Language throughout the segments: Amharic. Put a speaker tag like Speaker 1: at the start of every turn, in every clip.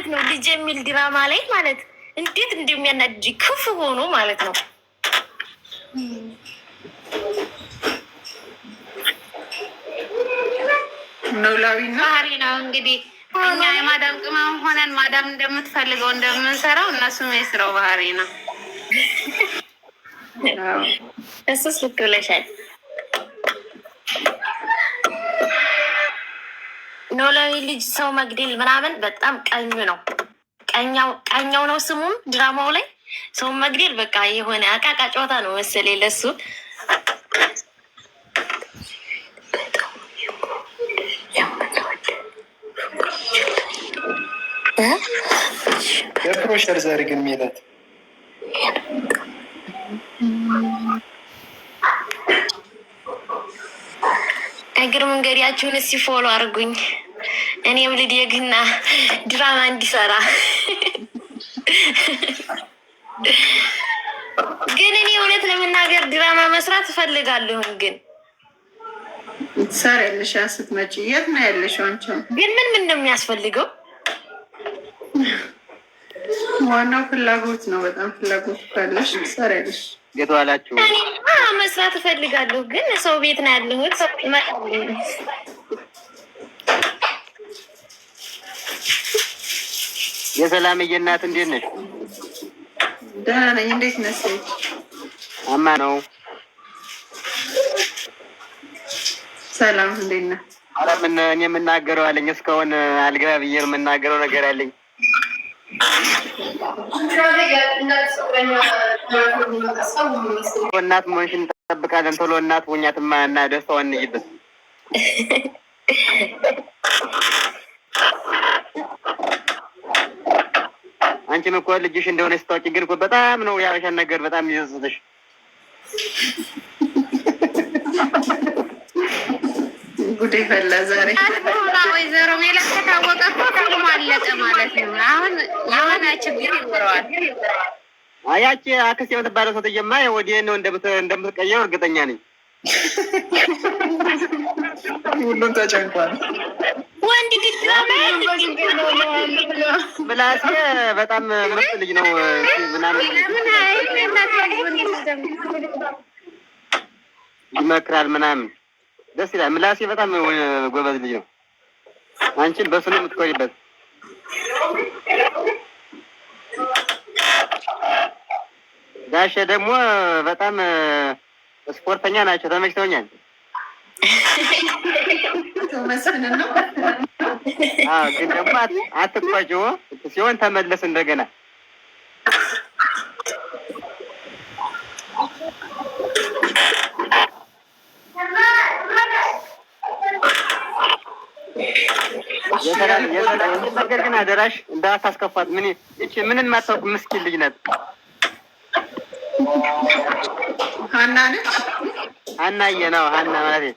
Speaker 1: ማለት ነው ልጅ የሚል ድራማ ላይ ማለት እንዴት እንደሚያናድድ ክፉ ሆኖ ማለት ነው።
Speaker 2: ኖላዊና
Speaker 3: ባህሪ ነው እንግዲህ እኛ የማዳም ቅመም ሆነን ማዳም እንደምትፈልገው እንደምንሰራው እነሱም የስራው ባህሪ ነው።
Speaker 1: እሱስ ልክ ብለሻል። ኖላዊ ልጅ ሰው መግደል ምናምን በጣም ቀኙ ነው። ቀኛው ነው ስሙም ድራማው ላይ ሰው መግደል በቃ የሆነ አቃቃ ጨዋታ ነው መሰለኝ ለሱ።
Speaker 4: የፕሮሸር ዘር ግን ሚለት
Speaker 1: እግር መንገዲያችሁን እስኪ ፎሎ አድርጉኝ። እኔም ልዴግና ድራማ እንዲሰራ ግን እኔ እውነት ለመናገር ድራማ መስራት እፈልጋለሁን። ግን
Speaker 2: ትሰሪያለሽ ስትመጪ። የት ነው ያለሽ አንቺ?
Speaker 1: ግን ምን ነው የሚያስፈልገው?
Speaker 2: ዋናው ፍላጎት ነው። በጣም ፍላጎት ካለሽ ትሰሪያለሽ።
Speaker 4: የት ዋላችሁ?
Speaker 1: መስራት እፈልጋለሁ ግን ሰው ቤት ነው ያለሁት።
Speaker 4: የሰላምዬ እናት እንዴት ነሽ?
Speaker 2: ደህና ነኝ። እንዴት ነሽ?
Speaker 4: አማ ነው።
Speaker 2: ሰላም እንዴት ነህ?
Speaker 4: ኧረ ምን እኔ የምናገረው አለኝ እስካሁን አልገባ ብዬ የምናገረው ነገር አለኝ። እናት መሆንሽን እንጠብቃለን። ቶሎ እናት ሆኛትማ እና ደስታዋን እንይበት። አንቺም እኮ ልጅሽ እንደሆነ ስታውቂ ግን እኮ በጣም ነው ያበሻን ነገር በጣም ይዘዝሽ።
Speaker 2: ጉዴ ፈላ ዛሬ።
Speaker 3: ወይዘሮ ሜላት ከታወቀ እኮ ፊልሙ አለቀ ማለት ነው። አሁን የሆነ ችግር ይኖረዋል።
Speaker 4: አያቺ አክስቴ የምትባለው ሰው ተጀማ ወዲህ ነው እንደምትቀየው እርግጠኛ ነኝ።
Speaker 2: ሁሉም ተጨንቋል።
Speaker 1: ወንድ ድራማ
Speaker 4: ምላሴ በጣም ምርጥ ልጅ ነው ምናምን ይመክራል ምናምን ደስ ይላል። ምላሴ በጣም ጎበዝ ልጅ ነው። አንቺን በሱ ነው የምትኮሪበት። ጋሼ ደግሞ በጣም ስፖርተኛ ናቸው። ተመችተውኛል። ግን ደግሞ አትቋጭው ሲሆን ተመለስ እንደገና። ነገር ግን አደራሽ እንዳታስከፋት። ምንን ማታውቅ ምስኪን ልጅ ናት።
Speaker 2: ሀና ነች።
Speaker 4: ሀናዬ ነው ሀና ማለት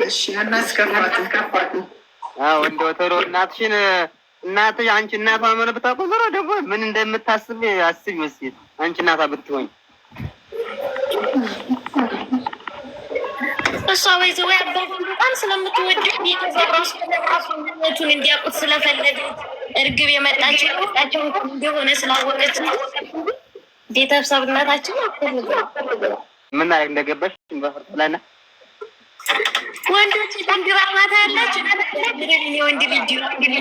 Speaker 2: እሺ። ሀና አስከፋት።
Speaker 4: አዎ እንደው ቶሎ እናትሽ አንቺ እናቷ ምን ብታውቁ ዞሮ ደግሞ ምን እንደምታስብ አስቢ። ወስይ አንቺ እናቷ ብትሆኝ
Speaker 1: እሷ ወይዘው ያባቱን በጣም ስለምትወድ ቤተሰቦቹን እንዲያውቁት ስለፈለገ እርግብ የመጣችው እንደሆነ ስላወቀች ቤተሰብነታችን አፈልገው
Speaker 4: ምን አይ እንደገባሽ በፈርጥላና
Speaker 1: ወንዶች ድራማታ ያላችሁ ለምን የወንድ ልጅ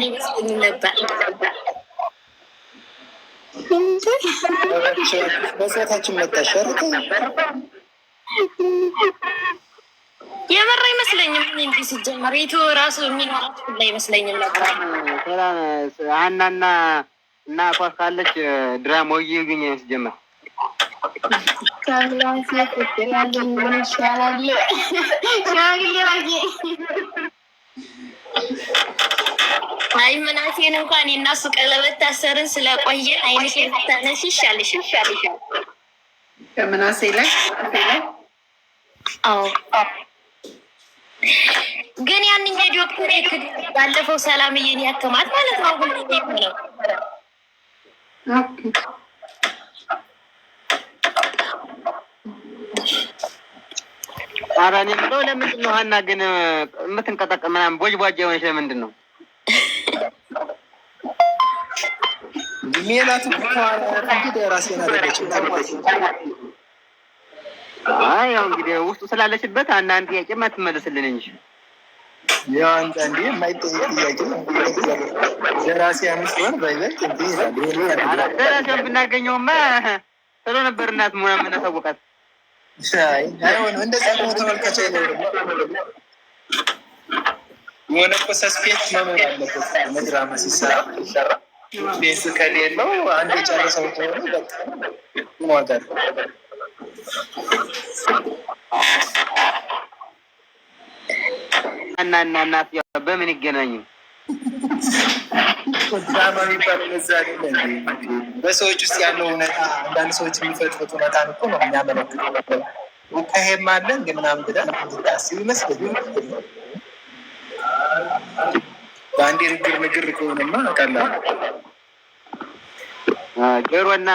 Speaker 1: ይመስለኝ ነበር።
Speaker 4: በሰታችን መጣሻረከ
Speaker 1: የመራ አይመስለኝም። እንዴ ሲጀመር ኢትዮ ራሱ የሚኖራት ሁላ አይመስለኝም ነበር።
Speaker 4: ሀናና እና ኳስ ካለች ድራማው ይገኝ ሲጀመር
Speaker 1: ካላስ ለተላለ ምን ይሻላል? ሻግሊራጂ አይ ምናሴን እንኳን የናሱ ቀለበት ታሰርን ስለቆየ አይንሽ ታነሽ ይሻልሽ።
Speaker 2: ከምናሴ ላይ
Speaker 1: አዎ ግን ያንኛ ዶክተር ባለፈው ሰላምዬን ያከማት ማለት ነው። ሁሉ ነው
Speaker 2: ኦኬ።
Speaker 4: ኧረ እኔ የምለው ለምንድን ነው ሀና ግን የምትንቀጠቀጥ ምናምን ቦጅ የሆነች ለምንድን ነው?
Speaker 5: ሜላት ራሴን አደለችም።
Speaker 4: ያው እንግዲህ ውስጡ ስላለችበት አንዳንድ ጥያቄ አትመልስልን እንጂ
Speaker 5: ያው አንዳንዴ የማይጠይቅ ጥያቄ ደራሲያን ሲሆን በይበልጥ እንዲህ ይላል።
Speaker 4: ደራሲያን ብናገኘውማ ጥሩ ነበር። እናት ሙያ የምናሳወቃት
Speaker 5: አይሆንም። እንደዛ ነው። ተመልካች አይኖርም። የሆነ እኮ ሰስፔንስ መኖር አለበት። ድራማ ሲሰራ ቤዝ ከሌለው አንድ የጨረሰው ከሆነ በቃ ይሞታል።
Speaker 4: እናት በምን ይገናኙ?
Speaker 5: ድራማ የሚባለው ለዛ አይደለ እንዴ? በሰዎች ውስጥ ያለው እውነታ አንዳንድ ሰዎች የሚፈጥሩት እውነታን እኮ ነው የሚያመለክተው። ከሄም አለ እንደ ምናምን ብለን እንድታስብ ይመስለኛል። በአንድ ንግር ከሆነማ ቀላል
Speaker 4: ጆሮና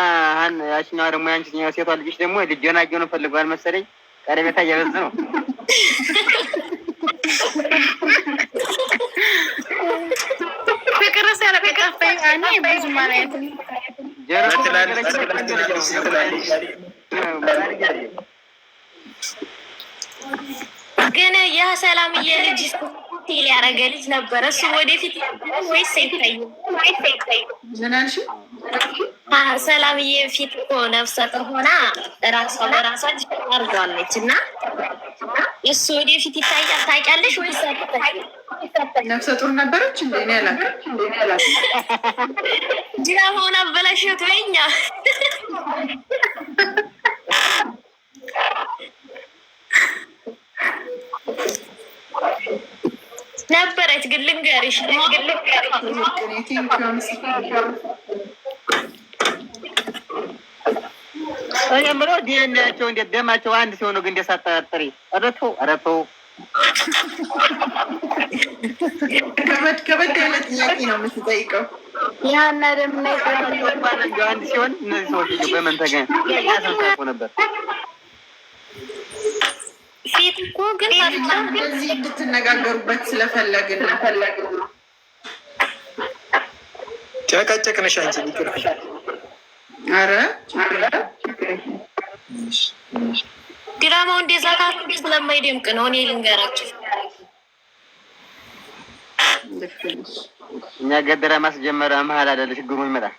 Speaker 4: ያችኛዋ ደግሞ ያንቺኛዋ ሴቷ ልጅሽ ደግሞ ልጅናቸውን ፈልገዋል መሰለኝ። ቀረቤታ እየበዝ ነው።
Speaker 3: ፍቅር ሲያረቀቀፈኝ እኔ ብዙ ማለት
Speaker 1: ግን የሰላምዬ ልጅ ስቲል ያደረገ ልጅ ነበረ። እሱ ወደፊት ወይስ አይታይም? ሰላምዬ ፊት እኮ ነፍሰ ጡር ሆና ራሷ በራሷ አድርገዋለች እና እሱ ወደፊት ይታያል። ታውቂያለሽ ወይስ አትታይም?
Speaker 2: ነፍሰ ጡር ነበረች እንዴ? እኔ አላውቅም።
Speaker 1: ድራማውን አበላሸት ወይኛ ነበረች። ግን ልንገርሽ
Speaker 4: እኔ የምለው ዲኤንኤያቸው እንዴት ደማቸው አንድ ሲሆኑ ግን እንዴት ሳታጠሪ አረቶ
Speaker 2: ከበድ ያለ ጥያቄ ነው የምትጠይቀው።
Speaker 3: ያና ደም
Speaker 4: አንድ ሲሆን እነዚህ ሰዎች በምን ተገኘ ያሳሳቁ ነበር።
Speaker 1: ፊት እኮ ግን
Speaker 2: እንደዚህ እንድትነጋገሩበት ስለፈለግን ነው።
Speaker 5: ጨቀጨቅንሽ አንቺ ይቅርታ።
Speaker 2: ኧረ
Speaker 1: ድራማው እንደዛ ካሉ ስለማይደምቅ ነው። እኔ ልንገራቸው
Speaker 4: እኛ ገደራ ማስጀመሪያ መሀል አይደለ ችግሩ ይመጣል።